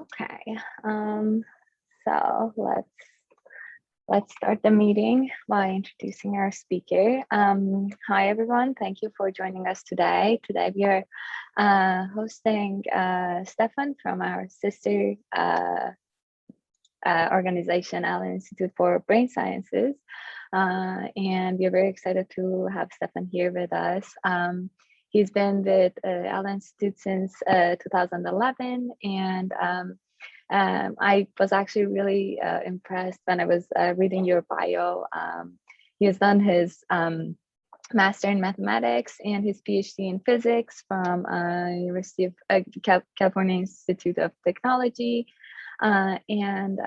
Okay, so let's start the meeting by introducing our speaker. Hi everyone, thank you for joining us today. Today we are hosting Stefan from our sister organization, Allen Institute for Brain Sciences, and we are very excited to have Stefan here with us. He's been with Allen Institute since 2011, and I was actually really impressed when I was reading your bio. He has done his master in mathematics and his PhD in physics from University of California Institute of Technology, and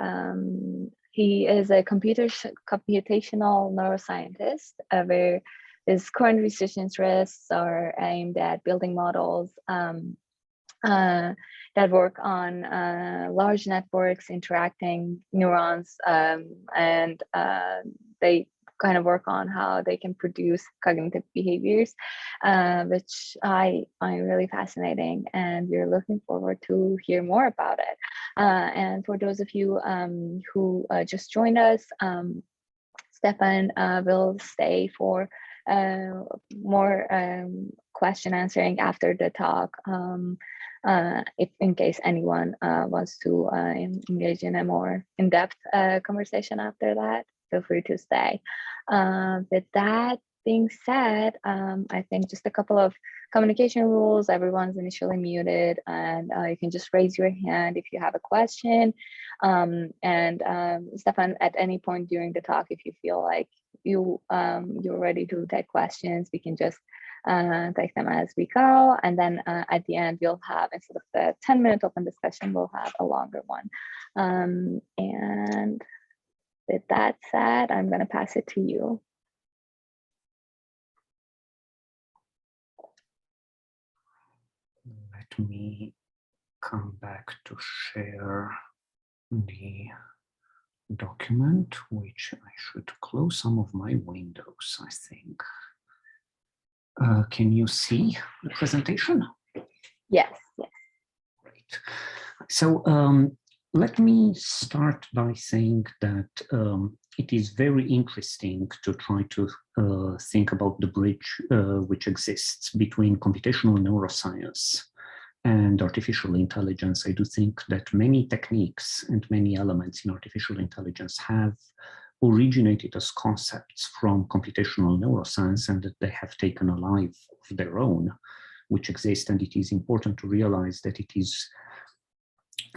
he is a computational neuroscientist, where his current research interests are aimed at building models that work on large networks interacting neurons, and they kind of work on how they can produce cognitive behaviors, which I find really fascinating, and we're looking forward to hear more about it. And for those of you who just joined us, Stefan will stay for more question answering after the talk. If in case anyone wants to engage in a more in-depth conversation after that, feel free to stay. With that being said, I think just a couple of communication rules. Everyone's initially muted, and you can just raise your hand if you have a question. Stefan, at any point during the talk, if you feel like you're ready to take questions, we can just take them as we go, and then at the end we'll have, instead of the 10-minute open discussion, we'll have a longer one. And with that said, I'm going to pass it to you. Let me come back to share the document, which I should close some of my windows, I think. Can you see the presentation? Yes, yes. Great. So let me start by saying that it is very interesting to try to think about the bridge which exists between computational neuroscience and artificial intelligence. I do think that many techniques and many elements in artificial intelligence have originated as concepts from computational neuroscience, and that they have taken a life of their own, which exist. And it is important to realize that it is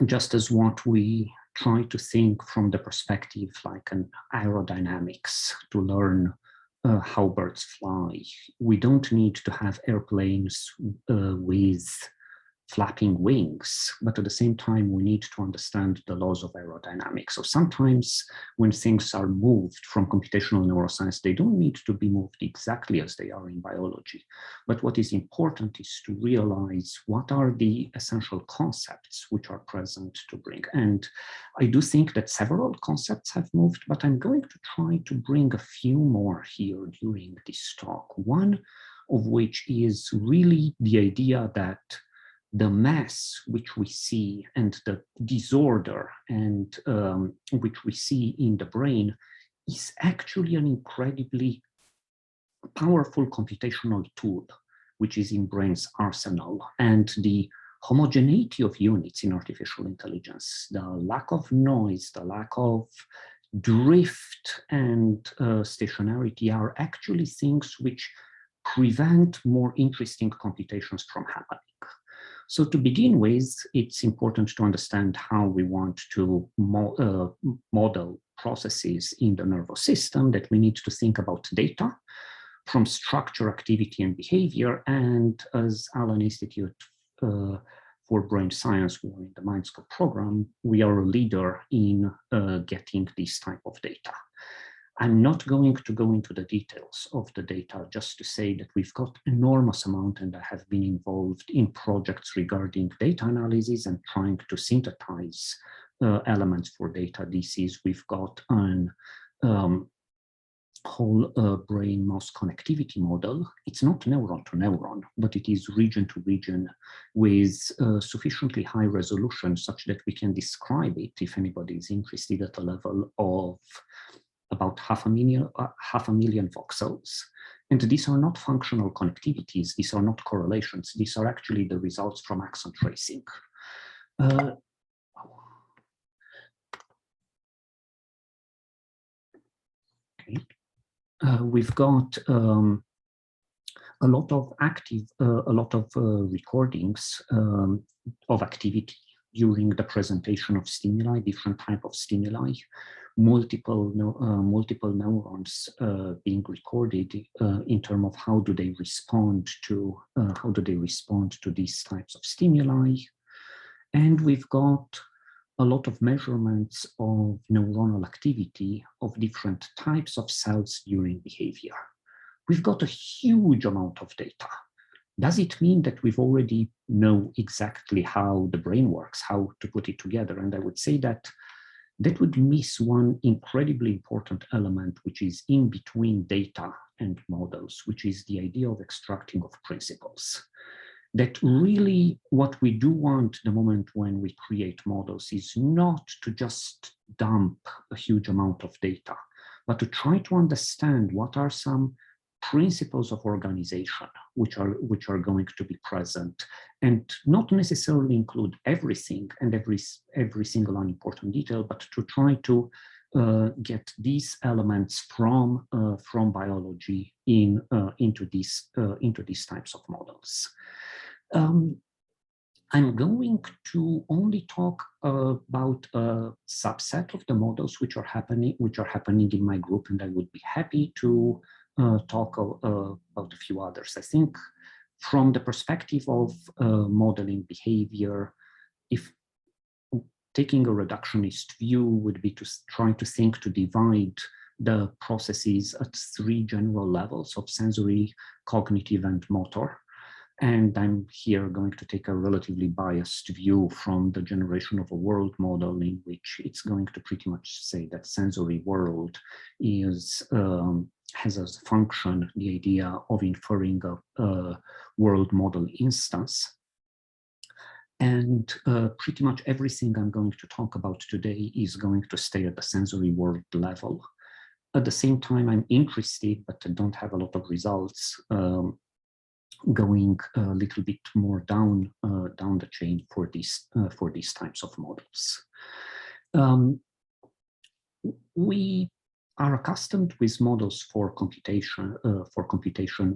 just as what we try to think from the perspective like an aerodynamics to learn how birds fly. We don't need to have airplanes with flapping wings, but at the same time, we need to understand the laws of aerodynamics. So sometimes when things are moved from computational neuroscience, they don't need to be moved exactly as they are in biology. But what is important is to realize what are the essential concepts which are present to bring. And I do think that several concepts have moved, but I'm going to try to bring a few more here during this talk. One of which is really the idea that the mess which we see and the disorder and which we see in the brain is actually an incredibly powerful computational tool which is in brain's arsenal. And the homogeneity of units in artificial intelligence, the lack of noise, the lack of drift and stationarity are actually things which prevent more interesting computations from happening. So to begin with, it's important to understand how we want to model processes in the nervous system, that we need to think about data from structure, activity, and behavior. And as Allen Institute for Brain Science, we are in the Mindscope program, we are a leader in getting this type of data. I'm not going to go into the details of the data, just to say that we've got enormous amount, and I have been involved in projects regarding data analysis and trying to synthesize elements for data DCs. We've got an whole brain mouse connectivity model. It's not neuron to neuron, but it is region to region with sufficiently high resolution such that we can describe it, if anybody is interested, at a level of about half a million voxels. And these are not functional connectivities, these are not correlations, these are actually the results from axon tracing. We've got a lot of recordings of activity during the presentation of stimuli, different type of stimuli, multiple neurons being recorded in terms of how do they respond to these types of stimuli. And we've got a lot of measurements of neuronal activity of different types of cells during behavior. We've got a huge amount of data. Does it mean that we've already know exactly how the brain works, how to put it together? And I would say that that would miss one incredibly important element, which is in between data and models, which is the idea of extracting of principles. That really what we do want the moment when we create models is not to just dump a huge amount of data, but to try to understand what are some principles of organization which are going to be present, and not necessarily include everything and every single unimportant detail, but to try to get these elements from biology into these types of models. I'm going to only talk about a subset of the models which are happening in my group, and I would be happy to talk about a few others. I think from the perspective of modeling behavior, if taking a reductionist view would be to try to think to divide the processes at 3 general levels of sensory, cognitive, and motor. And I'm here going to take a relatively biased view from the generation of a world model in which it's going to pretty much say that sensory world is has as a function the idea of inferring a world model instance. And pretty much everything I'm going to talk about today is going to stay at the sensory world level. At the same time, I'm interested, but I don't have a lot of results, going a little bit more down the chain for these types of models. We are accustomed with models for computation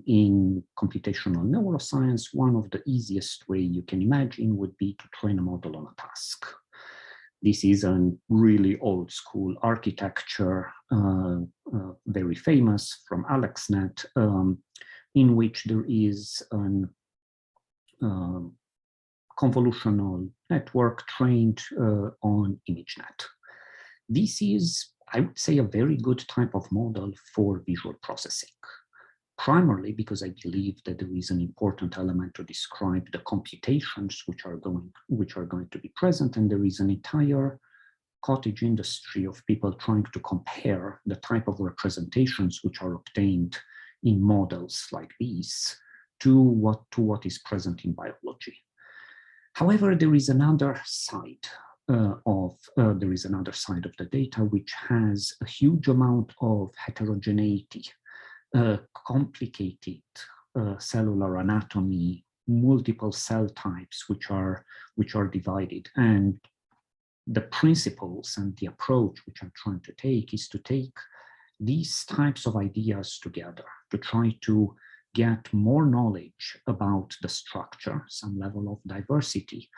in computational neuroscience. One of the easiest way you can imagine would be to train a model on a task. This is a really old school architecture, very famous from AlexNet, in which there is an convolutional network trained on ImageNet. This is, I would say, a very good type of model for visual processing, primarily because I believe that there is an important element to describe the computations which are going to be present, and there is an entire cottage industry of people trying to compare the type of representations which are obtained in models like these to what is present in biology. However, there is another side of the data which has a huge amount of heterogeneity, complicated cellular anatomy, multiple cell types which are divided, and the principles and the approach which I'm trying to take is to take these types of ideas together to try to get more knowledge about the structure, some level of diversity,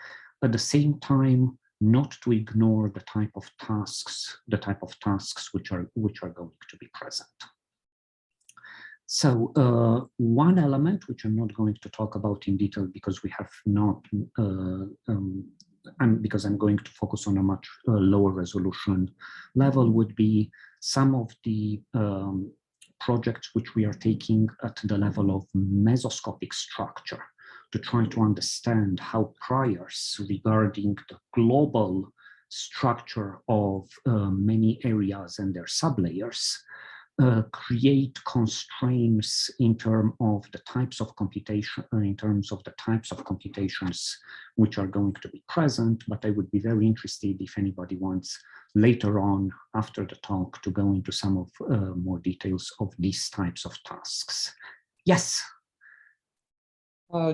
at the same time not to ignore the type of tasks which are going to be present. So one element which I'm not going to talk about in detail because we have not, because I'm going to focus on a much lower resolution level, would be some of the projects which we are taking at the level of mesoscopic structure to try to understand how priors regarding the global structure of many areas and their sublayers create constraints in terms of the types of computation, computations which are going to be present. But I would be very interested if anybody wants later on after the talk to go into some of more details of these types of tasks. Yes.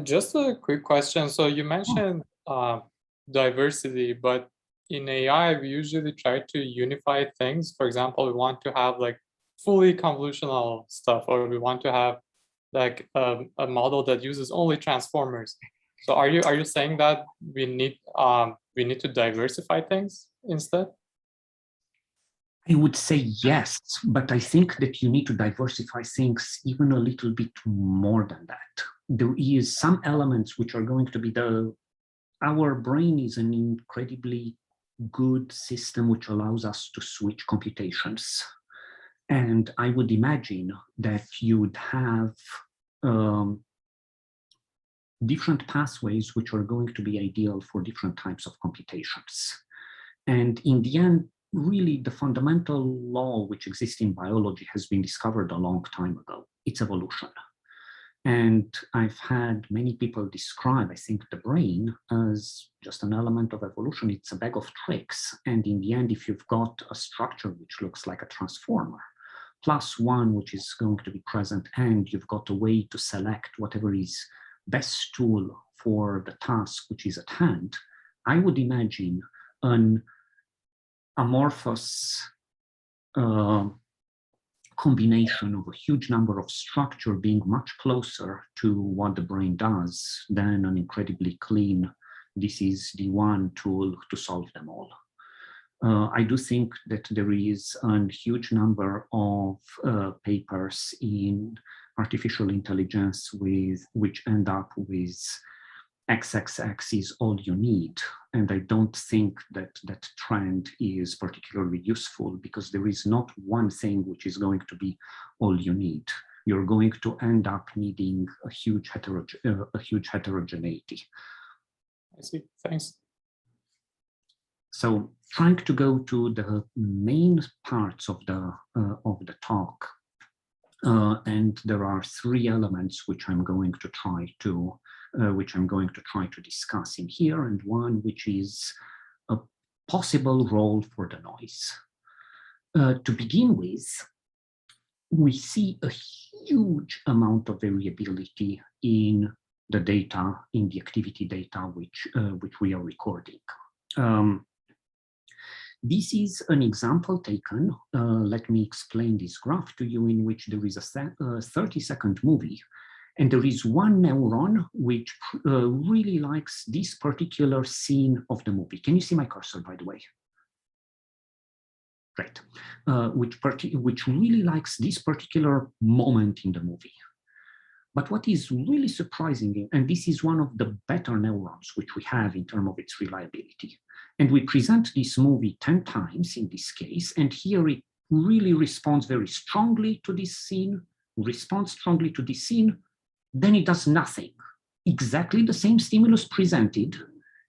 Just a quick question. So you mentioned diversity, but in AI, we usually try to unify things. For example, we want to have like fully convolutional stuff, or we want to have like a model that uses only transformers. So are you saying that we need to diversify things instead? I would say yes, but I think that you need to diversify things even a little bit more than that. There is some elements which are going to be our brain is an incredibly good system which allows us to switch computations. And I would imagine that you'd have different pathways which are going to be ideal for different types of computations. And in the end, really the fundamental law which exists in biology has been discovered a long time ago. It's evolution. And I've had many people describe, I think, the brain as just an element of evolution. It's a bag of tricks. And in the end, if you've got a structure which looks like a transformer, plus one which is going to be present, and you've got a way to select whatever is best tool for the task which is at hand, I would imagine an amorphous combination of a huge number of structure being much closer to what the brain does than an incredibly clean, this is the one tool to solve them all. I do think that there is a huge number of papers in artificial intelligence which end up with XXX is all you need. And I don't think that that trend is particularly useful, because there is not one thing which is going to be all you need. You're going to end up needing a huge heterogeneity. I see, thanks. So trying to go to the main parts of the talk, and there are three elements which I'm going to try to discuss in here, and one which is a possible role for the noise. To begin with, we see a huge amount of variability in the data, in the activity data which we are recording. This is an example taken, let me explain this graph to you, in which there is a 30-second movie, and there is one neuron which really likes this particular scene of the movie. Can you see my cursor, by the way? Great. Which really likes this particular moment in the movie. But what is really surprising, and this is one of the better neurons which we have in terms of its reliability, and we present this movie 10 times in this case, and here it really responds very strongly to this scene, then it does nothing. Exactly the same stimulus presented,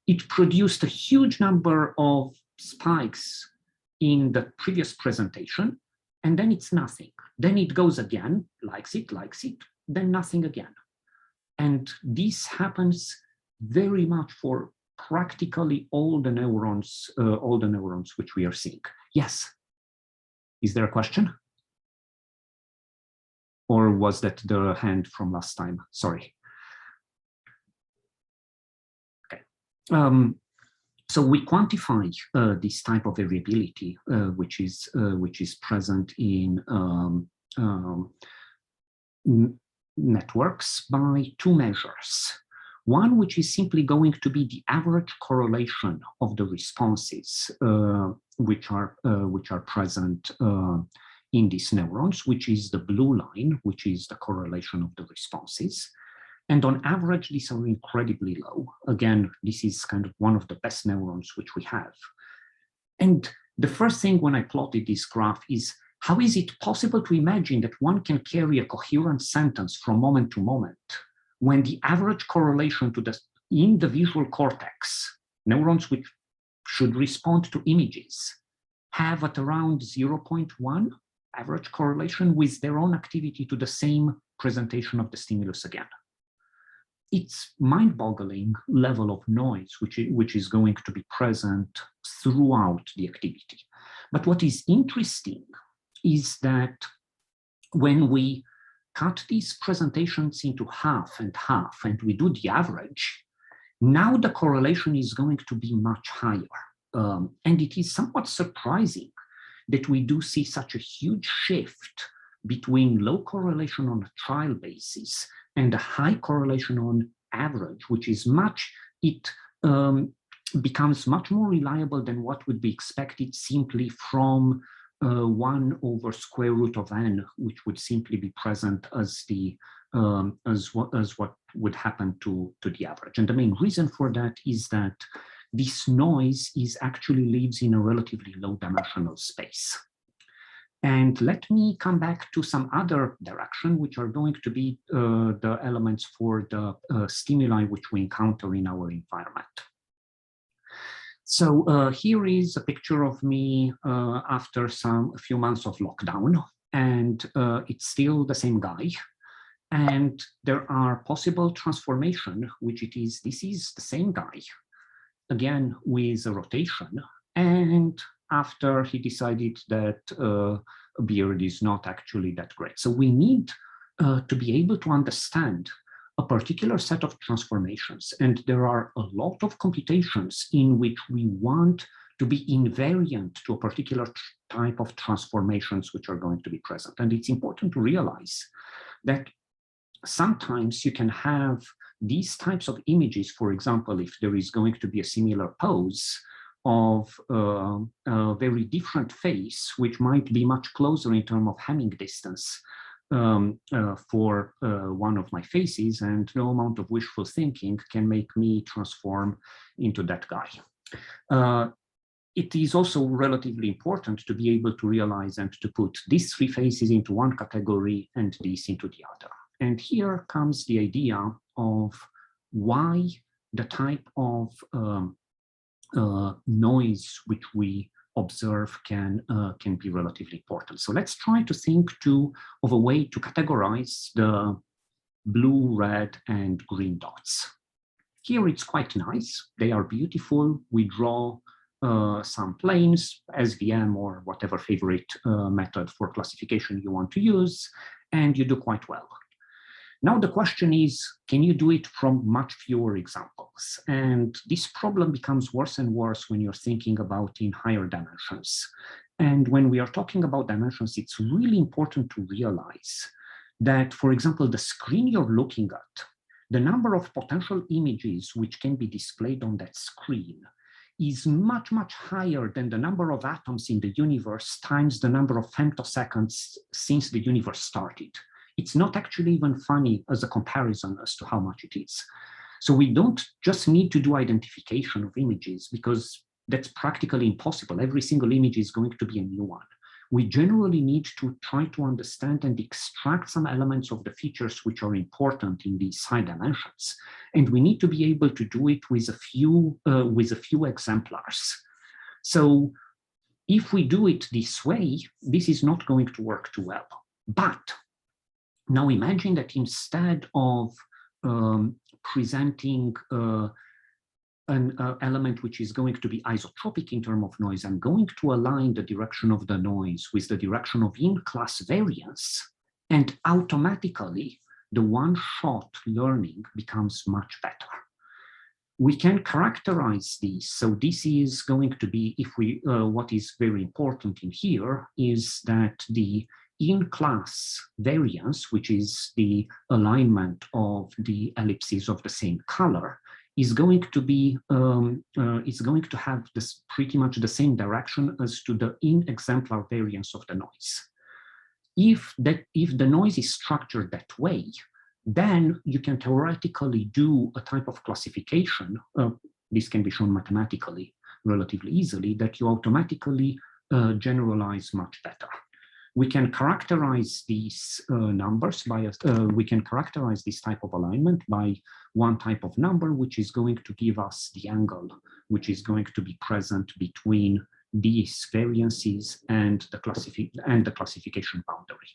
it produced a huge number of spikes in the previous presentation, and then it's nothing. Then it goes again, likes it, then nothing again. And this happens very much for practically all the neurons which we are seeing. Yes? Is there a question? Or was that the hand from last time? Sorry. Okay. So we quantify this type of variability, which is present in networks by two measures. One, which is simply going to be the average correlation of the responses which are present in these neurons, which is the blue line, which is the correlation of the responses. And on average, these are incredibly low. Again, this is kind of one of the best neurons which we have. And the first thing when I plotted this graph is, how is it possible to imagine that one can carry a coherent sentence from moment to moment when the average correlation to in the visual cortex, neurons which should respond to images, have at around 0.1 average correlation with their own activity to the same presentation of the stimulus again. It's mind-boggling level of noise which is going to be present throughout the activity. But what is interesting is that when we cut these presentations into half and half and we do the average, now the correlation is going to be much higher. And it is somewhat surprising that we do see such a huge shift between low correlation on a trial basis and a high correlation on average, which is becomes much more reliable than what would be expected simply from 1 over square root of n, which would simply be present as what would happen to the average. And the main reason for that is that this noise actually lives in a relatively low dimensional space. And let me come back to some other direction, which are going to be the elements for the stimuli which we encounter in our environment. So here is a picture of me after a few months of lockdown, and it's still the same guy. And there are possible transformation, this is the same guy, again with a rotation, and after he decided that a beard is not actually that great. So we need to be able to understand a particular set of transformations, and there are a lot of computations in which we want to be invariant to a particular type of transformations which are going to be present. And it's important to realize that sometimes you can have these types of images. For example, if there is going to be a similar pose of a very different face, which might be much closer in terms of Hamming distance for one of my faces, and no amount of wishful thinking can make me transform into that guy. It is also relatively important to be able to realize and to put these three faces into one category and these into the other. And here comes the idea of why the type of noise which we observe can be relatively important. So let's try to think of a way to categorize the blue, red, and green dots. Here it's quite nice. They are beautiful. We draw some planes, SVM or whatever favorite method for classification you want to use, and you do quite well. Now the question is, can you do it from much fewer examples? And this problem becomes worse and worse when you're thinking about in higher dimensions. And when we are talking about dimensions, it's really important to realize that, for example, the screen you're looking at, the number of potential images which can be displayed on that screen is much, much higher than the number of atoms in the universe times the number of femtoseconds since the universe started. It's not actually even funny as a comparison as to how much it is. So we don't just need to do identification of images, because that's practically impossible. Every single image is going to be a new one. We generally need to try to understand and extract some elements of the features which are important in these high dimensions. And we need to be able to do it with a few exemplars. So if we do it this way, this is not going to work too well. But now imagine that instead of presenting an element which is going to be isotropic in terms of noise, I'm going to align the direction of the noise with the direction of in-class variance, and automatically the one-shot learning becomes much better. We can characterize these. So this is going to be, what is very important in here is that the in-class variance, which is the alignment of the ellipses of the same color, is going to be have this pretty much the same direction as to the in-exemplar variance of the noise. If the noise is structured that way, then you can theoretically do a type of classification. This can be shown mathematically relatively easily, that you automatically generalize much better. We can characterize these numbers by, we can characterize this type of alignment by one type of number, which is going to give us the angle, which is going to be present between these variances and the classification boundary.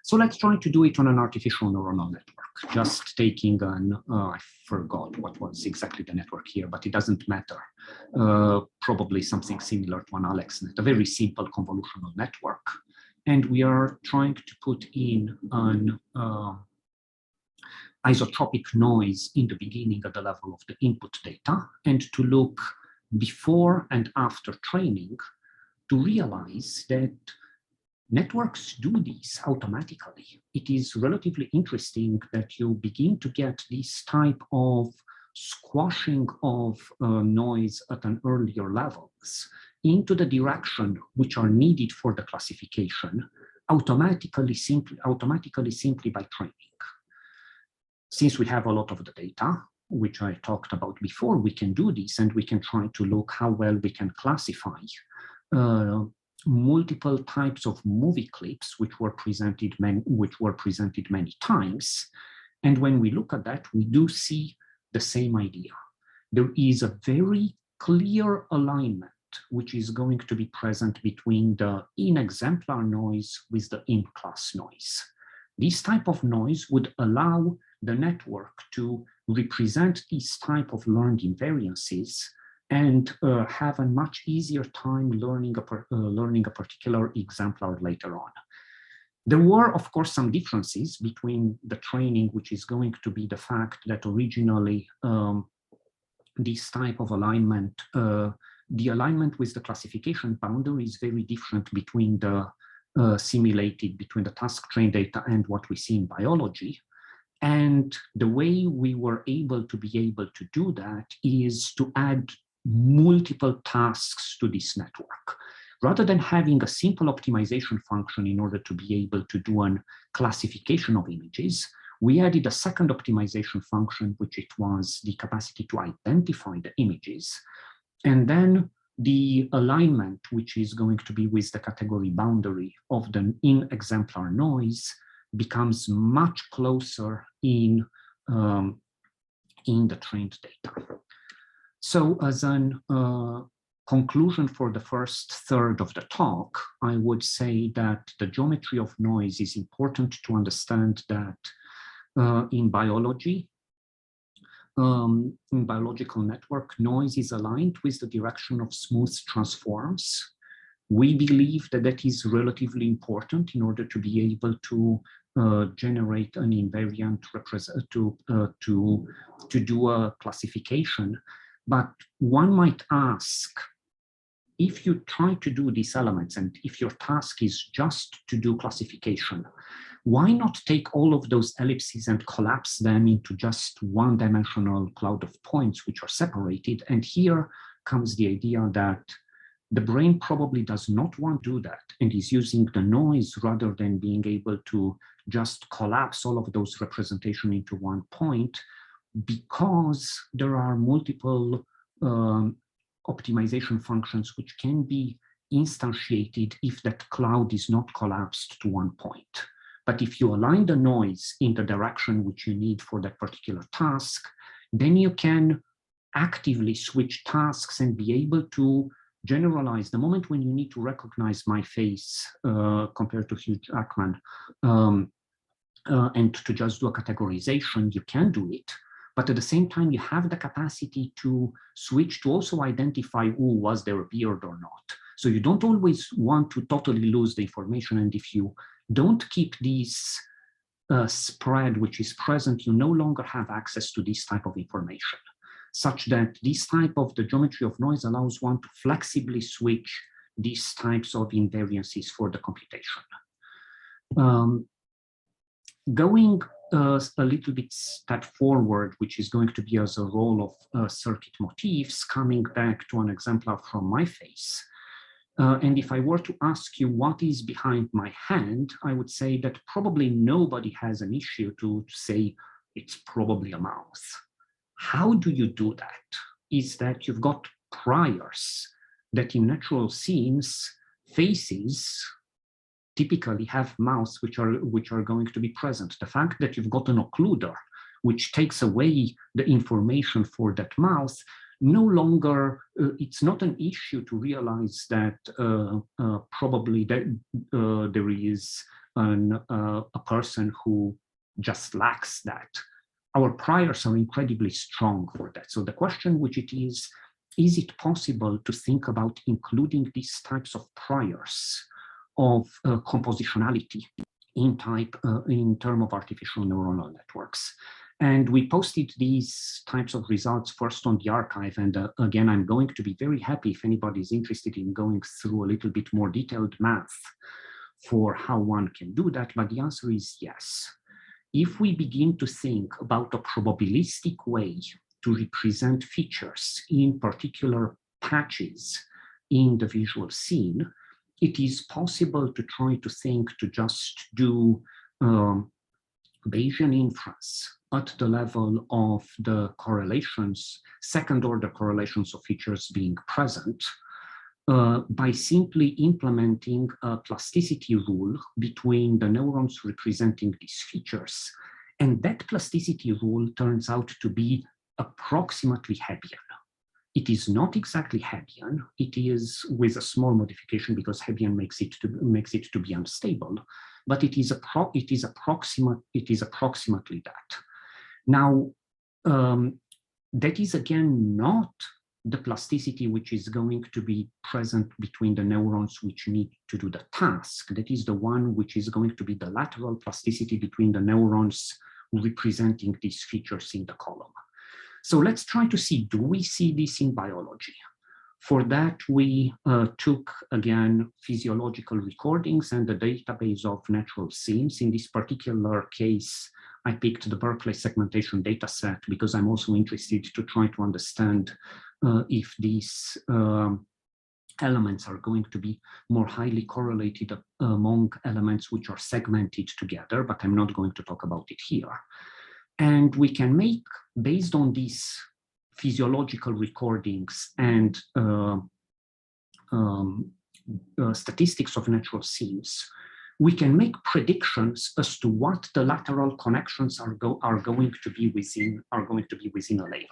So let's try to do it on an artificial neuronal network, just taking an, I forgot what was exactly the network here, but it doesn't matter. Probably something similar to an AlexNet, a very simple convolutional network. And we are trying to put in an isotropic noise in the beginning at the level of the input data, and to look before and after training to realize that networks do this automatically. It is relatively interesting that you begin to get this type of squashing of noise at an earlier levels into the direction which are needed for the classification automatically simply by training. Since we have a lot of the data, which I talked about before, we can do this, and we can try to look how well we can classify multiple types of movie clips which were presented many times. And when we look at that, we do see the same idea. There is a very clear alignment which is going to be present between the in-exemplar noise with the in-class noise. This type of noise would allow the network to represent this type of learned invariances and have a much easier time learning a particular exemplar later on. There were, of course, some differences between the training, which is going to be the fact that originally this type of alignment, the alignment with the classification boundary is very different between the between the task trained data and what we see in biology. And the way we were able to do that is to add multiple tasks to this network. Rather than having a simple optimization function in order to be able to do a classification of images, we added a second optimization function, which it was the capacity to identify the images. And then the alignment, which is going to be with the category boundary of the in-exemplar noise, becomes much closer in the trained data. So as an conclusion for the first third of the talk, I would say that the geometry of noise is important to understand that in biology, in biological network, noise is aligned with the direction of smooth transforms. We believe that that is relatively important in order to be able to generate an invariant to do a classification. But one might ask, if you try to do these elements and if your task is just to do classification, why not take all of those ellipses and collapse them into just one-dimensional cloud of points which are separated? And here comes the idea that the brain probably does not want to do that and is using the noise rather than being able to just collapse all of those representations into one point, because there are multiple optimization functions which can be instantiated if that cloud is not collapsed to one point. But if you align the noise in the direction which you need for that particular task, then you can actively switch tasks and be able to generalize the moment when you need to recognize my face compared to Hugh Jackman and to just do a categorization, you can do it. But at the same time, you have the capacity to switch to also identify, oh, was there a beard or not? So you don't always want to totally lose the information. And if you don't keep this spread which is present, you no longer have access to this type of information, such that this type of the geometry of noise allows one to flexibly switch these types of invariances for the computation. Going a little bit step forward, which is going to be as a role of circuit motifs, coming back to an exemplar from my face. And if I were to ask you what is behind my hand, I would say that probably nobody has an issue to say it's probably a mouth. How do you do that? Is that you've got priors that in natural scenes, faces typically have mouths which are going to be present. The fact that you've got an occluder which takes away the information for that mouth no longer, it's not an issue to realize that probably there is a person who just lacks that. Our priors are incredibly strong for that. So the question which it is it possible to think about including these types of priors of compositionality in terms of artificial neuronal networks? And we posted these types of results first on the archive. And again, I'm going to be very happy if anybody is interested in going through a little bit more detailed math for how one can do that. But the answer is yes. If we begin to think about a probabilistic way to represent features in particular patches in the visual scene, it is possible to try to think to just do Bayesian inference at the level of the correlations, second order correlations of features being present, by simply implementing a plasticity rule between the neurons representing these features. And that plasticity rule turns out to be approximately Hebbian. It is not exactly Hebbian. It is with a small modification because Hebbian makes it to be unstable, but it is approximately that. Now, that is again not the plasticity which is going to be present between the neurons which need to do the task. That is the one which is going to be the lateral plasticity between the neurons representing these features in the column. So let's try to see, do we see this in biology? For that, we took, again, physiological recordings and the database of natural scenes. In this particular case, I picked the Berkeley segmentation dataset because I'm also interested to try to understand if these elements are going to be more highly correlated among elements which are segmented together, but I'm not going to talk about it here. And we can make, based on these physiological recordings and statistics of natural scenes, we can make predictions as to what the lateral connections are going to be within a layer.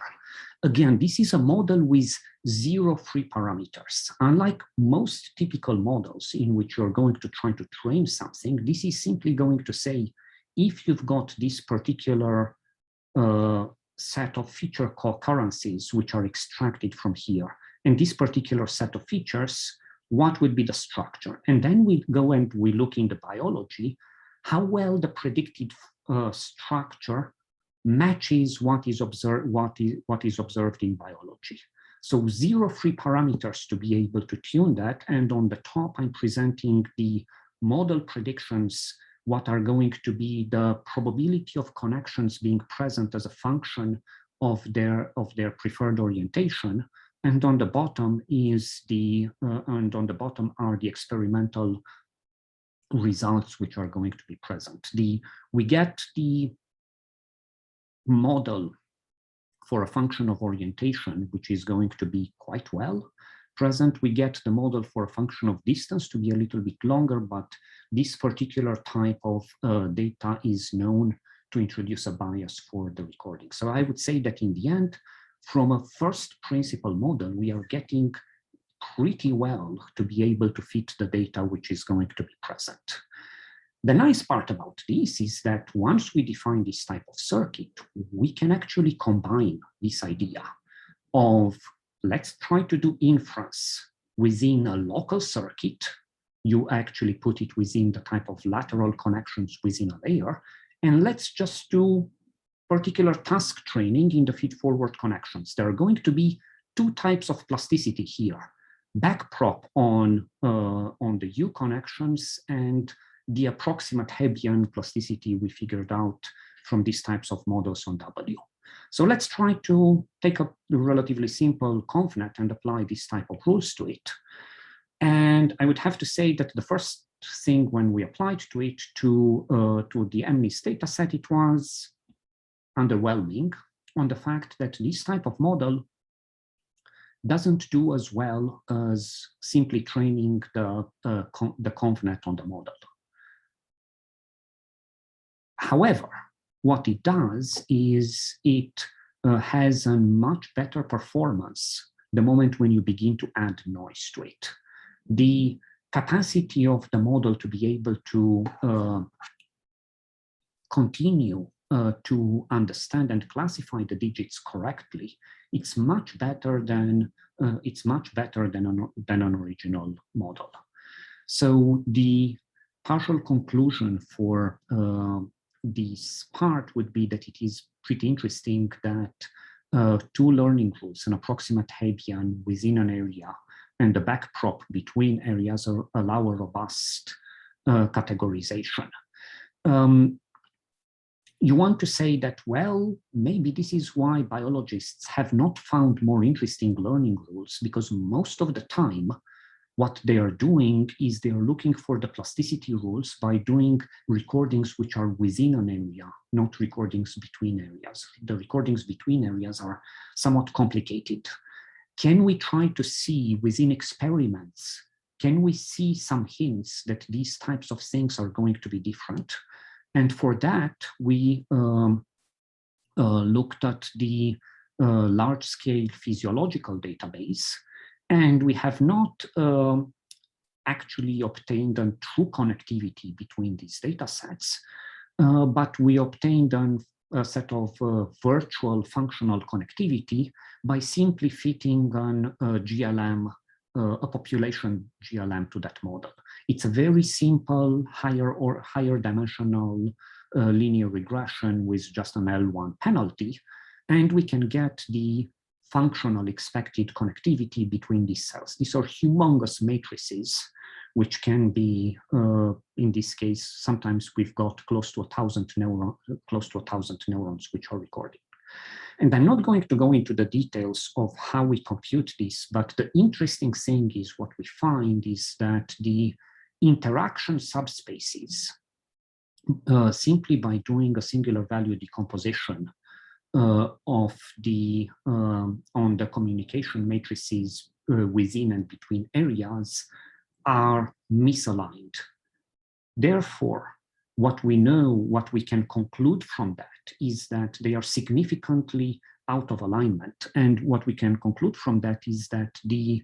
Again, this is a model with 0 free parameters. Unlike most typical models in which you're going to try to train something, this is simply going to say, if you've got this particular set of feature co-occurrences which are extracted from here, and this particular set of features, what would be the structure? And then we go and we look in the biology, how well the predicted structure matches what is observed in biology. So 0 free parameters to be able to tune that. And on the top, I'm presenting the model predictions, what are going to be the probability of connections being present as a function of their preferred orientation. And on the bottom is are the experimental results which are going to be present. We get the model for a function of orientation, which is going to be quite well present. We get the model for a function of distance to be a little bit longer, but this particular type of data is known to introduce a bias for the recording. So I would say that in the end, from a first principle model, we are getting pretty well to be able to fit the data which is going to be present. The nice part about this is that once we define this type of circuit, we can actually combine this idea of let's try to do inference within a local circuit. You actually put it within the type of lateral connections within a layer, and let's just do particular task training in the feed-forward connections. There are going to be 2 types of plasticity here: backprop on the U connections and the approximate Hebbian plasticity we figured out from these types of models on W. So let's try to take a relatively simple ConvNet and apply this type of rules to it. And I would have to say that the first thing when we applied to it to the MNIST dataset, it was underwhelming on the fact that this type of model doesn't do as well as simply training the ConvNet on the model. However, what it does is it has a much better performance the moment when you begin to add noise to it. The capacity of the model to be able to continue to understand and classify the digits correctly, it's much better than an original model. So the partial conclusion for this part would be that it is pretty interesting that two learning rules, an approximate Hebbian within an area and the backprop between areas, allow a robust categorization. You want to say that, well, maybe this is why biologists have not found more interesting learning rules, because most of the time, what they are doing is they are looking for the plasticity rules by doing recordings which are within an area, not recordings between areas. The recordings between areas are somewhat complicated. Can we try to see within experiments, can we see some hints that these types of things are going to be different? And for that, we looked at the large-scale physiological database, and we have not actually obtained a true connectivity between these data sets, but we obtained a set of virtual functional connectivity by simply fitting an GLM, a population GLM to that model. It's a very simple, higher dimensional linear regression with just an L1 penalty, and we can get the functional expected connectivity between these cells. These are humongous matrices, which can be, in this case, sometimes we've got close to 1,000 neurons which are recorded. And I'm not going to go into the details of how we compute this, but the interesting thing is what we find is that the interaction subspaces, simply by doing a singular value decomposition of the on the communication matrices within and between areas, are misaligned. Therefore, what we know, what we can conclude from that is that they are significantly out of alignment. And what we can conclude from that is that the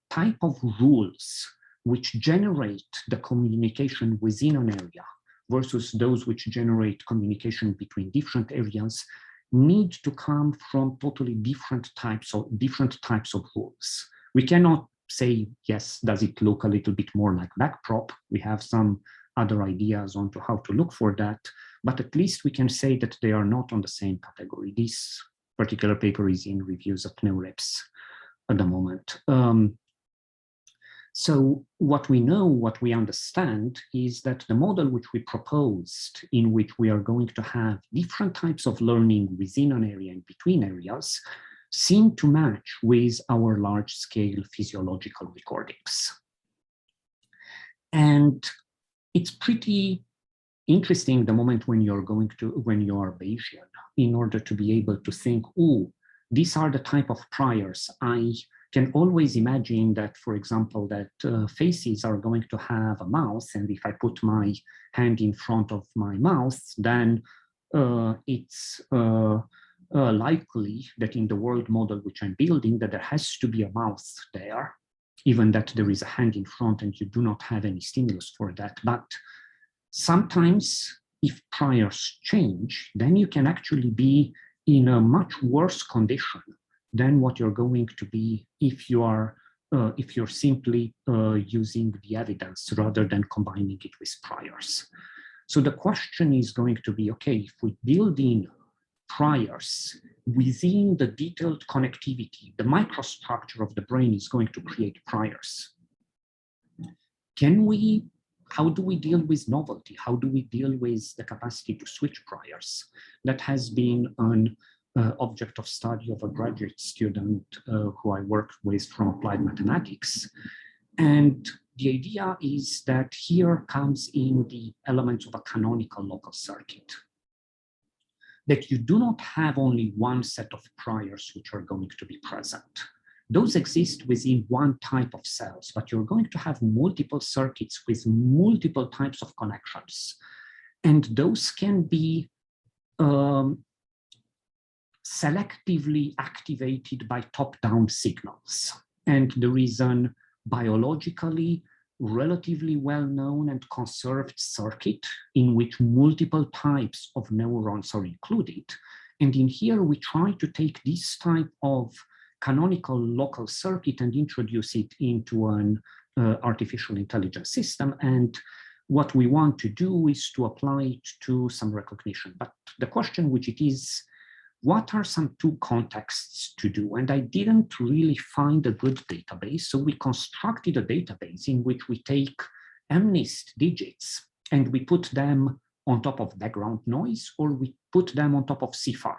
type of rules which generate the communication within an area versus those which generate communication between different areas need to come from totally different types of rules. We cannot say, yes, does it look a little bit more like backprop? We have some other ideas on to how to look for that, but at least we can say that they are not on the same category. This particular paper is in reviews at NeurIPS at the moment. So what we know, what we understand is that the model which we proposed, in which we are going to have different types of learning within an area and between areas, seem to match with our large-scale physiological recordings. And it's pretty interesting the moment when you're when you are Bayesian, in order to be able to think, oh, these are the type of priors. I can always imagine that, for example, that faces are going to have a mouth, and if I put my hand in front of my mouth, then it's likely that in the world model which I'm building, that there has to be a mouth there, even that there is a hand in front and you do not have any stimulus for that. But sometimes if priors change, then you can actually be in a much worse condition than what you're going to be if you are if you're simply using the evidence rather than combining it with priors. So the question is going to be, okay, if we build in priors within the detailed connectivity, the microstructure of the brain is going to create priors. How do we deal with novelty? How do we deal with the capacity to switch priors? That has been an object of study of a graduate student who I worked with from applied mathematics. And the idea is that here comes in the elements of a canonical local circuit, that you do not have only one set of priors which are going to be present. Those exist within one type of cells, but you're going to have multiple circuits with multiple types of connections. And those can be selectively activated by top-down signals. And there is an biologically relatively well-known and conserved circuit in which multiple types of neurons are included. And in here, we try to take this type of canonical local circuit and introduce it into an artificial intelligence system. And what we want to do is to apply it to some recognition. But the question which it is, what are some two contexts to do? And I didn't really find a good database. So we constructed a database in which we take MNIST digits and we put them on top of background noise, or we put them on top of CIFAR.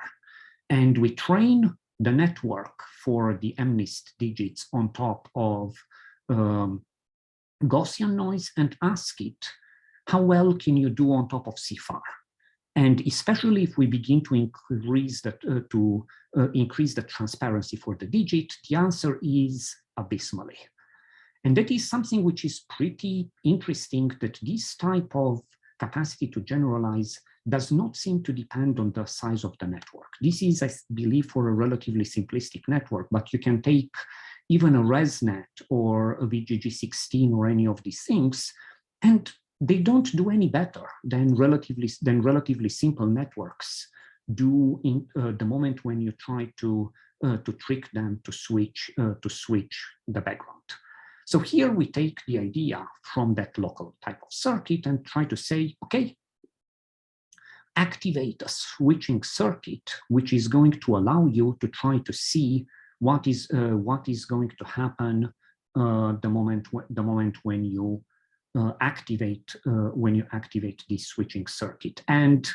And we train the network for the MNIST digits on top of Gaussian noise and ask it, how well can you do on top of CIFAR? And especially if we begin to increase the transparency for the digit, the answer is abysmally. And that is something which is pretty interesting, that this type of capacity to generalize does not seem to depend on the size of the network. This is, I believe, for a relatively simplistic network, but you can take even a ResNet or a VGG16 or any of these things, and they don't do any better than relatively simple networks do in the moment when you try to trick them to switch the background. So here we take the idea from that local type of circuit and try to say, okay, activate a switching circuit which is going to allow you to try to see what is going to happen the moment when you activate this switching circuit. And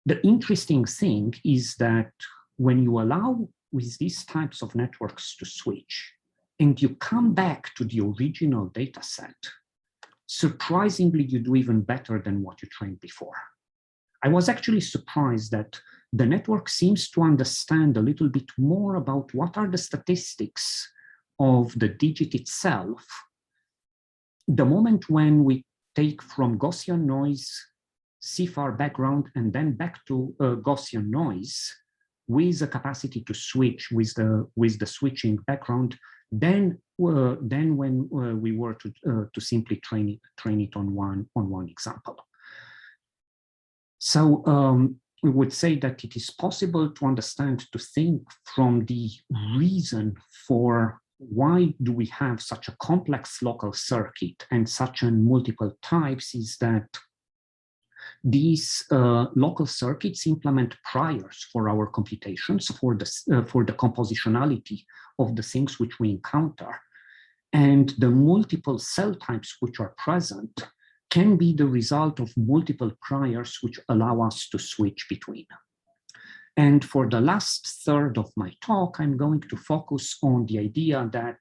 the interesting thing is that when you allow with these types of networks to switch and you come back to the original data set, surprisingly, you do even better than what you trained before. I was actually surprised that the network seems to understand a little bit more about what are the statistics of the digit itself the moment when we take from Gaussian noise, CIFAR background, and then back to Gaussian noise with a capacity to switch with the switching background, then when we were to simply train it on one example. So we would say that it is possible to understand, to think from the reason for why do we have such a complex local circuit and such a multiple types, is that these local circuits implement priors for our computations, for the compositionality of the things which we encounter. And the multiple cell types which are present can be the result of multiple priors which allow us to switch between. And for the last third of my talk, I'm going to focus on the idea that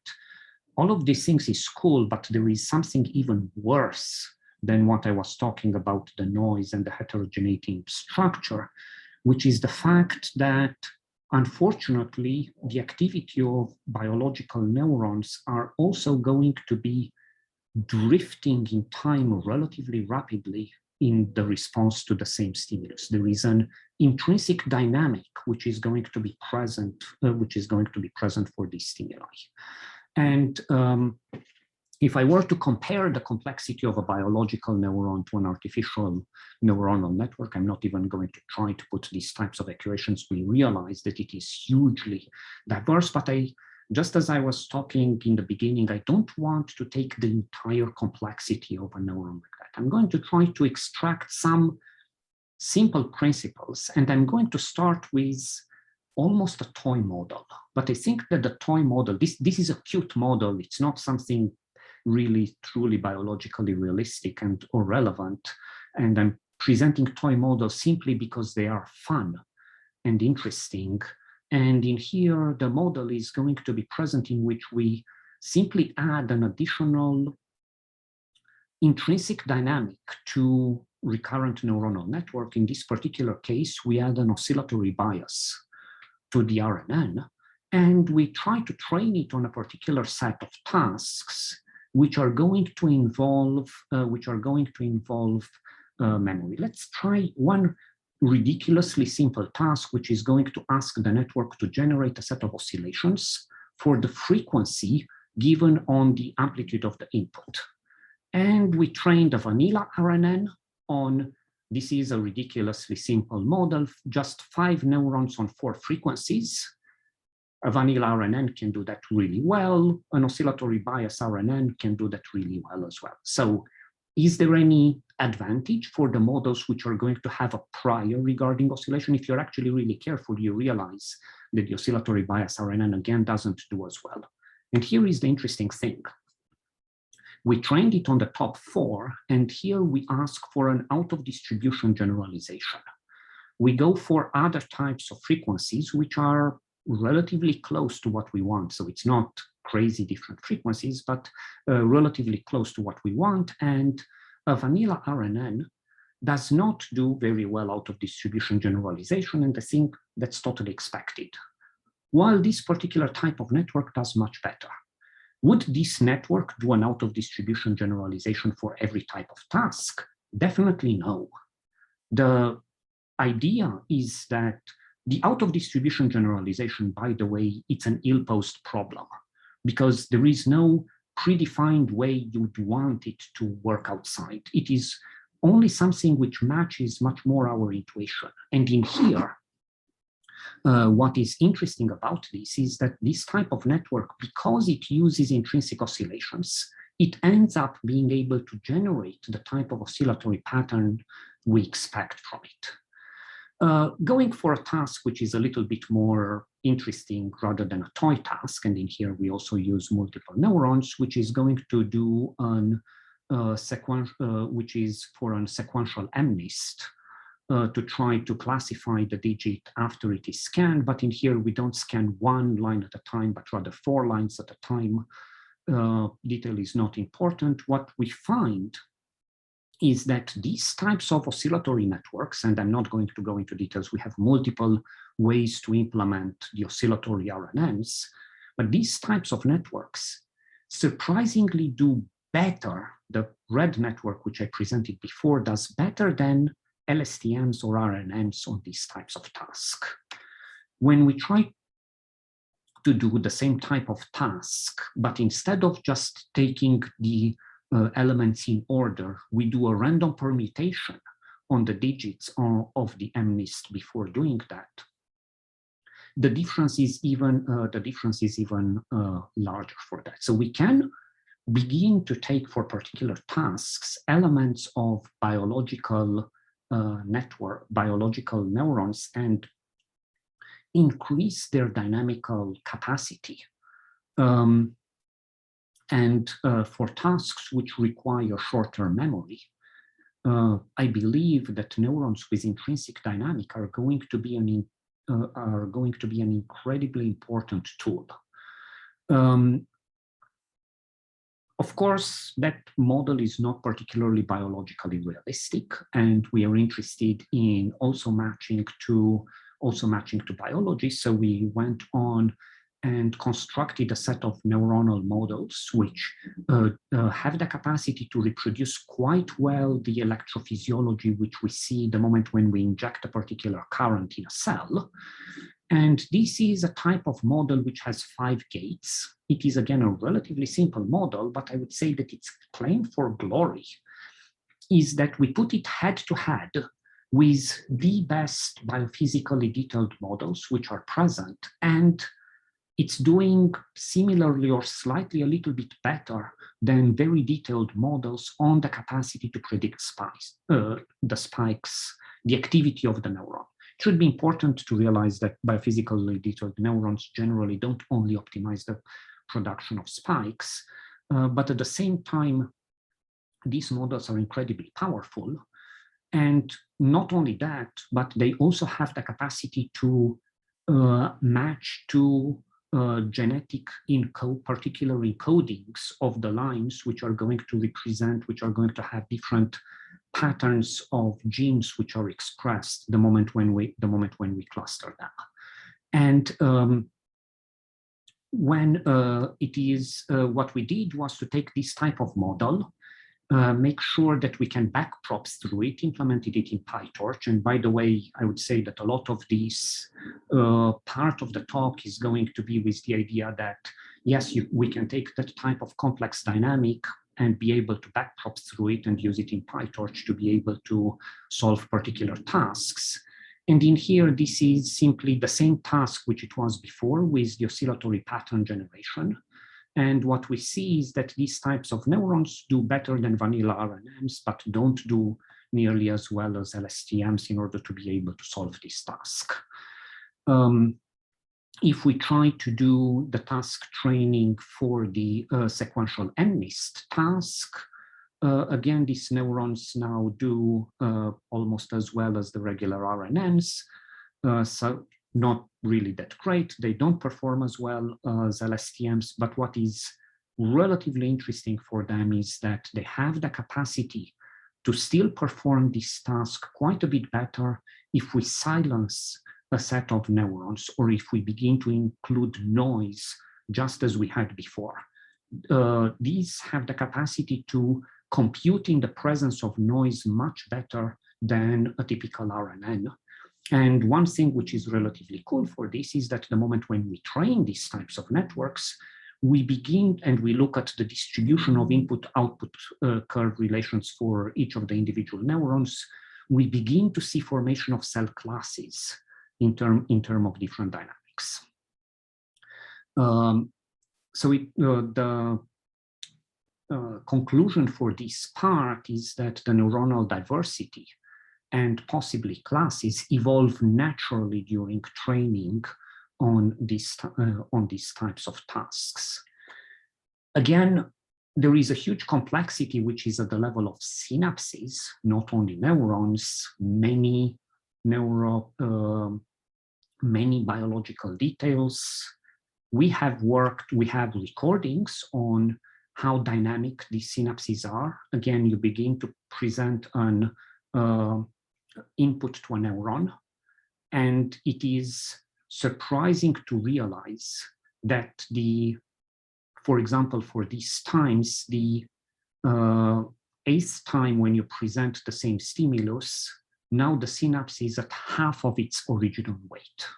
all of these things is cool, but there is something even worse than what I was talking about, the noise and the heterogeneity in structure, which is the fact that, unfortunately, the activity of biological neurons are also going to be drifting in time relatively rapidly in the response to the same stimulus. There is an intrinsic dynamic which is going to be present, for these stimuli. And if I were to compare the complexity of a biological neuron to an artificial neuronal network, I'm not even going to try to put these types of equations. We realize that it is hugely diverse, but just as I was talking in the beginning, I don't want to take the entire complexity of a neuron like that. I'm going to try to extract some simple principles, and I'm going to start with almost a toy model. But I think that the toy model, this is a cute model. It's not something really truly biologically realistic or relevant. And I'm presenting toy models simply because they are fun and interesting. And in here, the model is going to be present in which we simply add an additional intrinsic dynamic to recurrent neuronal network. In this particular case, we add an oscillatory bias to the RNN, and we try to train it on a particular set of tasks which are going to involve memory. Let's try one ridiculously simple task, which is going to ask the network to generate a set of oscillations for the frequency given on the amplitude of the input. And we trained a vanilla RNN on, this is a ridiculously simple model, just 5 neurons on 4 frequencies. A vanilla RNN can do that really well. An oscillatory bias RNN can do that really well as well. So is there any advantage for the models which are going to have a prior regarding oscillation? If you're actually really careful, you realize that the oscillatory bias RNN again doesn't do as well. And here is the interesting thing. We trained it on the top 4, and here we ask for an out-of-distribution generalization. We go for other types of frequencies which are relatively close to what we want. So it's not crazy different frequencies, but relatively close to what we want. And a vanilla RNN does not do very well out of distribution generalization, and I think that's totally expected. While this particular type of network does much better. Would this network do an out of distribution generalization for every type of task? Definitely no. The idea is that the out of distribution generalization, by the way, it's an ill-posed problem because there is no predefined way you'd want it to work outside. It is only something which matches much more our intuition. And in here, what is interesting about this is that this type of network, because it uses intrinsic oscillations, it ends up being able to generate the type of oscillatory pattern we expect from it. Going for a task which is a little bit more interesting rather than a toy task, and in here we also use multiple neurons, which is going to do an which is for a sequential MNIST to try to classify the digit after it is scanned. But in here we don't scan 1 line at a time, but rather 4 lines at a time. Detail is not important. What we find is that these types of oscillatory networks, and I'm not going to go into details, we have multiple ways to implement the oscillatory RNNs, but these types of networks surprisingly do better. The red network, which I presented before, does better than LSTMs or RNNs on these types of tasks. When we try to do the same type of task, but instead of just taking the elements in order, we do a random permutation on the digits of the MNIST before doing that. The difference is even larger for that. So we can begin to take for particular tasks elements of biological biological neurons and increase their dynamical capacity. For tasks which require shorter memory, I believe that neurons with intrinsic dynamic are going to be an incredibly important tool. Of course, that model is not particularly biologically realistic, and we are interested in also matching to biology. So we went on and constructed a set of neuronal models which have the capacity to reproduce quite well the electrophysiology which we see the moment when we inject a particular current in a cell. And this is a type of model which has 5 gates. It is again a relatively simple model, but I would say that its claim for glory is that we put it head to head with the best biophysically detailed models which are present, and it's doing similarly or slightly a little bit better than very detailed models on the capacity to predict the spikes, the activity of the neuron. It should be important to realize that biophysically detailed neurons generally don't only optimize the production of spikes, but at the same time, these models are incredibly powerful. And not only that, but they also have the capacity to match to genetic particular encodings of the lines which are going to represent, which are going to have different patterns of genes which are expressed the moment when we cluster them. And what we did was to take this type of model make sure that we can backprops through it, implemented it in PyTorch. And by the way, I would say that a lot of this part of the talk is going to be with the idea that, yes, we can take that type of complex dynamic and be able to backprops through it and use it in PyTorch to be able to solve particular tasks. And in here, this is simply the same task which it was before with the oscillatory pattern generation. And what we see is that these types of neurons do better than vanilla RNNs, but don't do nearly as well as LSTMs in order to be able to solve this task. If we try to do the task training for the sequential MNIST task, again, these neurons now do almost as well as the regular RNNs. So not really that great. They don't perform as well as LSTMs, but what is relatively interesting for them is that they have the capacity to still perform this task quite a bit better if we silence a set of neurons or if we begin to include noise just as we had before. These have the capacity to compute in the presence of noise much better than a typical RNN. And one thing which is relatively cool for this is that the moment when we train these types of networks, we begin and we look at the distribution of input-output curve relations for each of the individual neurons, we begin to see formation of cell classes in term of different dynamics. The conclusion for this part is that the neuronal diversity and possibly classes evolve naturally during training on these types of tasks. Again, there is a huge complexity which is at the level of synapses, not only neurons, many biological details. We have recordings on how dynamic these synapses are. Again, you begin to present an input to a neuron, and it is surprising to realize that for example, for these times, the 8th time when you present the same stimulus, now the synapse is at half of its original weight.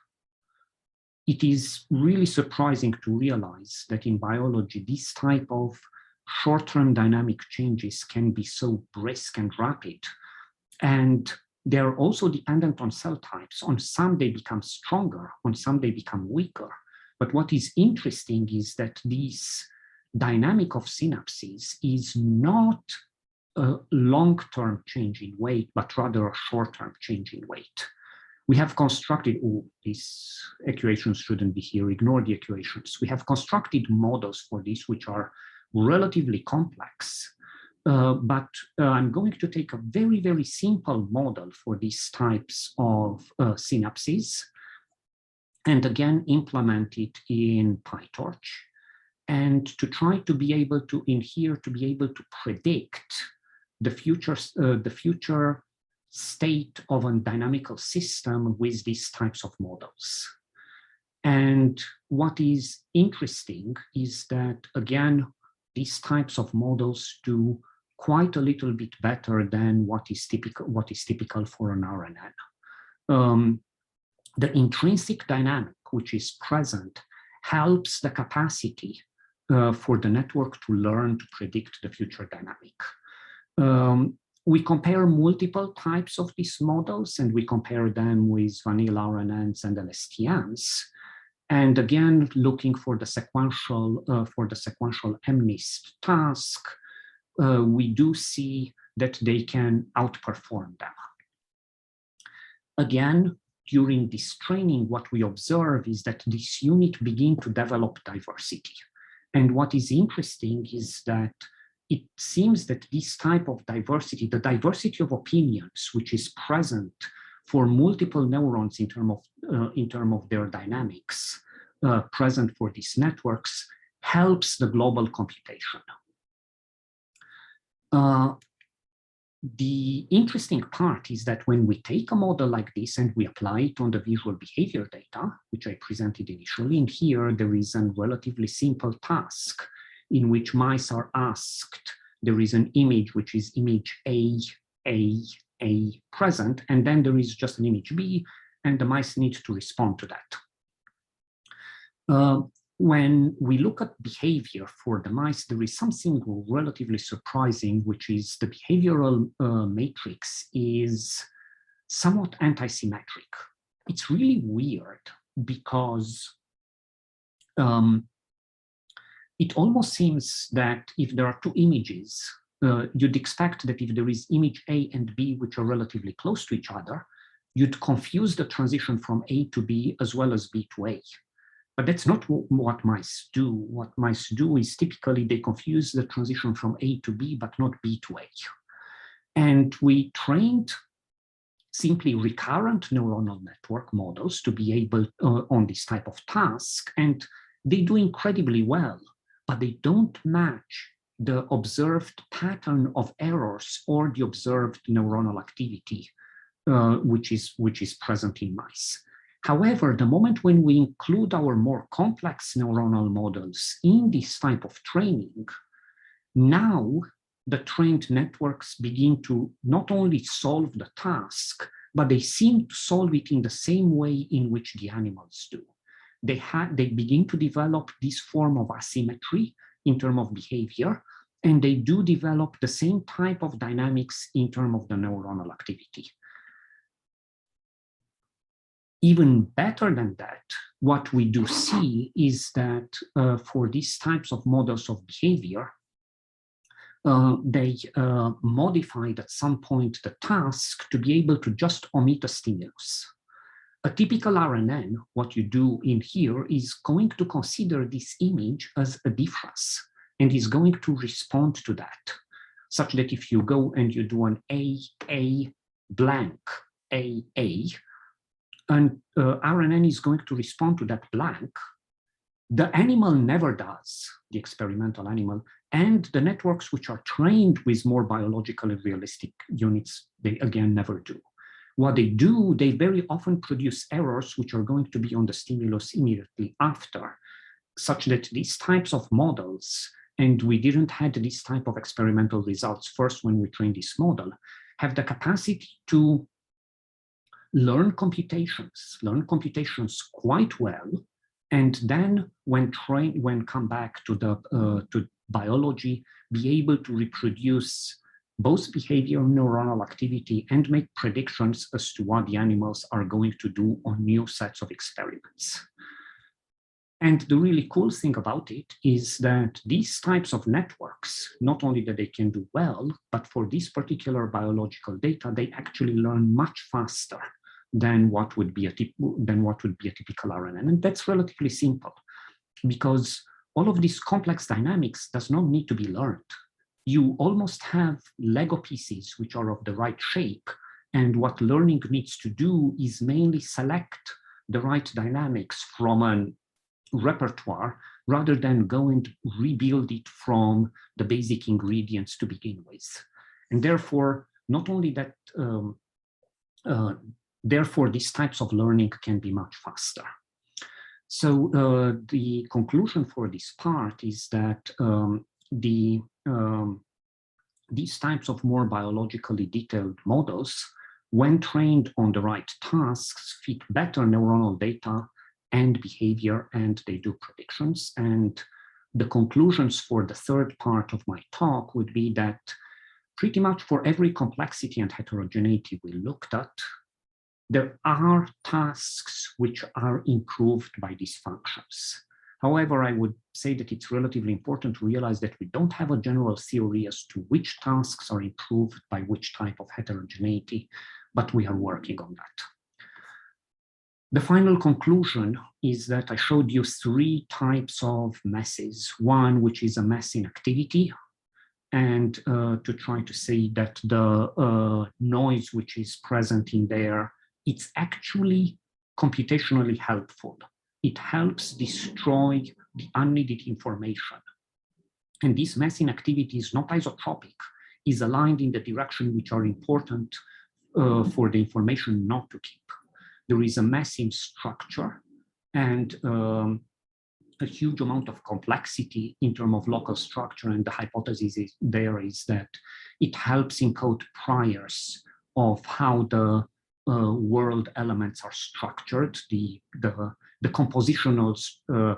It is really surprising to realize that in biology, this type of short-term dynamic changes can be so brisk and rapid. And they're also dependent on cell types. On some, they become stronger. On some, they become weaker. But what is interesting is that this dynamic of synapses is not a long-term change in weight, but rather a short-term change in weight. We have constructed, these equations shouldn't be here, ignore the equations. We have constructed models for this, which are relatively complex. But I'm going to take a very, very simple model for these types of synapses, and again, implement it in PyTorch, and to try to be able to, in here, to be able to predict the future state of a dynamical system with these types of models. And what is interesting is that, again, these types of models do quite a little bit better than what is typical for an RNN. The intrinsic dynamic which is present helps the capacity for the network to learn to predict the future dynamic. We compare multiple types of these models, and we compare them with vanilla RNNs and LSTMs. And again, looking for the sequential MNIST task, we do see that they can outperform them. Again, during this training, what we observe is that this unit begin to develop diversity. And what is interesting is that it seems that this type of diversity, the diversity of opinions, which is present for multiple neurons in terms of their dynamics, present for these networks, helps the global computation. The interesting part is that when we take a model like this and we apply it on the visual behavior data, which I presented initially, in here there is a relatively simple task in which mice are asked there is an image which is image A present, and then there is just an image B, and the mice need to respond to that. When we look at behavior for the mice, there is something relatively surprising, which is the behavioral matrix is somewhat anti-symmetric. It's really weird because it almost seems that if there are two images, you'd expect that if there is image A and B, which are relatively close to each other, you'd confuse the transition from A to B as well as B to A. But that's not what mice do. What mice do is typically they confuse the transition from A to B, but not B to A. And we trained simply recurrent neuronal network models to be able on this type of task, and they do incredibly well, but they don't match the observed pattern of errors or the observed neuronal activity, which is present in mice. However, the moment when we include our more complex neuronal models in this type of training, now the trained networks begin to not only solve the task, but they seem to solve it in the same way in which the animals do. They begin to develop this form of asymmetry in terms of behavior, and they do develop the same type of dynamics in terms of the neuronal activity. Even better than that, what we do see is that for these types of models of behavior, they modified at some point the task to be able to just omit a stimulus. A typical RNN, what you do in here is going to consider this image as a difference and is going to respond to that, such that if you go and you do an A blank, A, and RNN is going to respond to that blank, the animal never does, the experimental animal, and the networks which are trained with more biologically realistic units, they again never do. What they do, they very often produce errors which are going to be on the stimulus immediately after, such that these types of models, and we didn't have this type of experimental results first when we trained this model, have the capacity to learn computations quite well, and then when come back to the to biology, be able to reproduce both behavior, neuronal activity, and make predictions as to what the animals are going to do on new sets of experiments. And the really cool thing about it is that these types of networks, not only that they can do well, but for this particular biological data, they actually learn much faster than what would be a typical RNN. And that's relatively simple, because all of these complex dynamics does not need to be learned. You almost have Lego pieces which are of the right shape, and what learning needs to do is mainly select the right dynamics from a repertoire rather than go and rebuild it from the basic ingredients to begin with. And therefore, not only that, therefore, these types of learning can be much faster. So the conclusion for this part is that these types of more biologically detailed models, when trained on the right tasks, fit better neuronal data and behavior, and they do predictions. And the conclusions for the third part of my talk would be that pretty much for every complexity and heterogeneity we looked at, there are tasks which are improved by these functions. However, I would say that it's relatively important to realize that we don't have a general theory as to which tasks are improved by which type of heterogeneity, but we are working on that. The final conclusion is that I showed you three types of messes. One, which is a mess in activity, and to try to say that the noise which is present in there, it's actually computationally helpful. It helps destroy the unneeded information. And this mess in activity is not isotropic, is aligned in the direction which are important for the information not to keep. There is a mess in structure, and a huge amount of complexity in terms of local structure, and the hypothesis is that it helps encode priors of how the world elements are structured, the compositional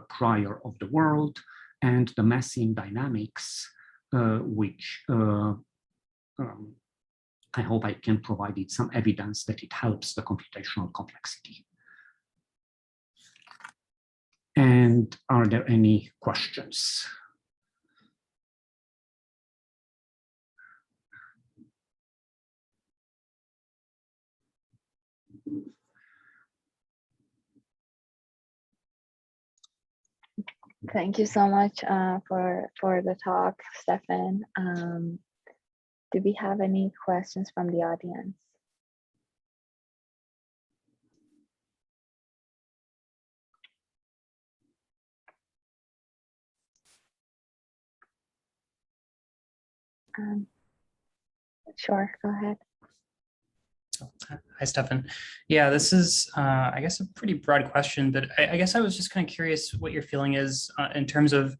prior of the world, and the massing dynamics, which I hope I can provide it some evidence that it helps the computational complexity. And are there any questions? Thank you so much for the talk, Stefan. Do we have any questions from the audience? Sure, go ahead. Hi, Stefan. Yeah, this is, I guess, a pretty broad question, but I guess I was just kind of curious what your feeling is in terms of,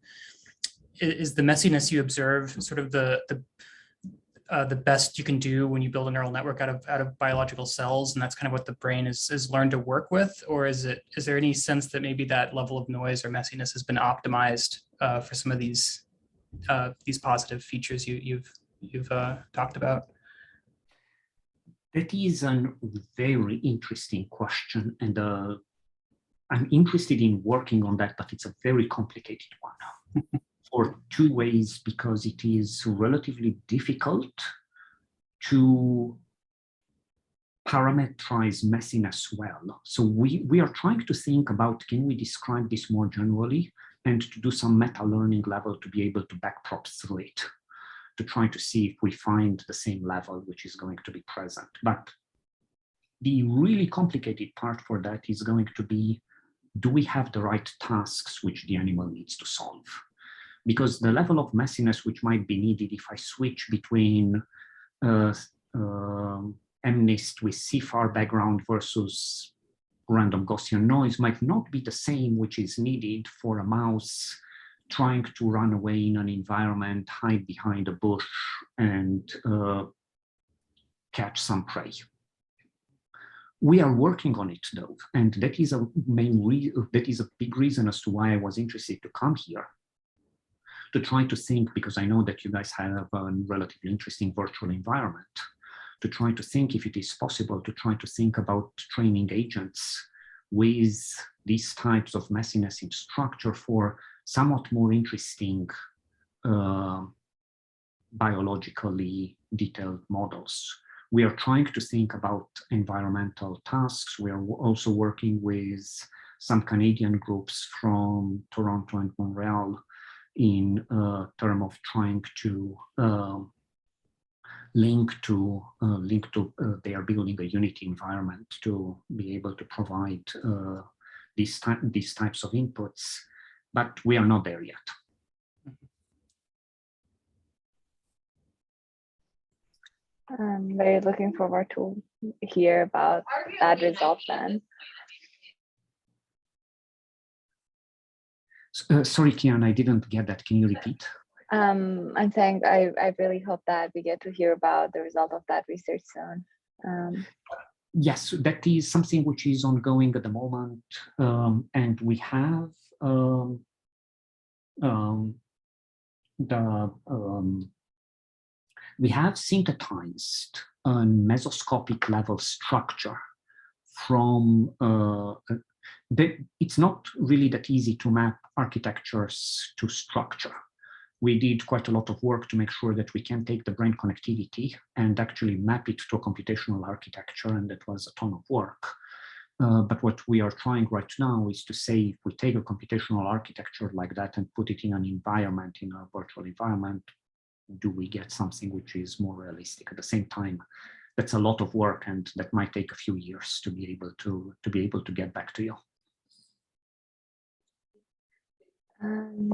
is the messiness you observe sort of the best you can do when you build a neural network out of biological cells, and that's kind of what the brain is learned to work with? Or is there any sense that maybe that level of noise or messiness has been optimized for some of these positive features you've talked about? That is a very interesting question, and I'm interested in working on that, but it's a very complicated one for two ways, because it is relatively difficult to parameterize messiness well. So we are trying to think about, can we describe this more generally, and to do some meta-learning level to be able to backprop through it, to try to see if we find the same level which is going to be present. But the really complicated part for that is going to be, do we have the right tasks which the animal needs to solve? Because the level of messiness which might be needed if I switch between MNIST with CFAR background versus random Gaussian noise might not be the same which is needed for a mouse trying to run away in an environment, hide behind a bush, and catch some prey. We are working on it though, and that is a big reason as to why I was interested to come here, to try to think, because I know that you guys have a relatively interesting virtual environment, to try to think if it is possible to try to think about training agents with these types of messiness in structure for somewhat more interesting biologically detailed models. We are trying to think about environmental tasks. We are also working with some Canadian groups from Toronto and Montreal in terms of trying to link to they are building a Unity environment to be able to provide these types of inputs, but we are not there yet. I'm very looking forward to hear about that result then. Sorry, Kian, I didn't get that. Can you repeat? I'm saying I really hope that we get to hear about the result of that research soon. Yes, that is something which is ongoing at the moment, and we have we have synthesized a mesoscopic level structure from it's not really that easy to map architectures to structure. We did quite a lot of work to make sure that we can take the brain connectivity and actually map it to a computational architecture, and that was a ton of work. But what we are trying right now is to say, if we take a computational architecture like that and put it in an environment, in a virtual environment, do we get something which is more realistic? At the same time, that's a lot of work, and that might take a few years to be able to get back to you.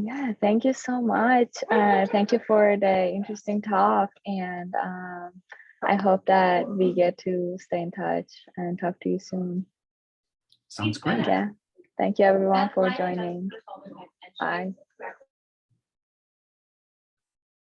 Yeah, thank you so much. Thank you for the interesting talk, and I hope that we get to stay in touch and talk to you soon. Sounds great. Yeah, Thank you everyone for joining. Bye.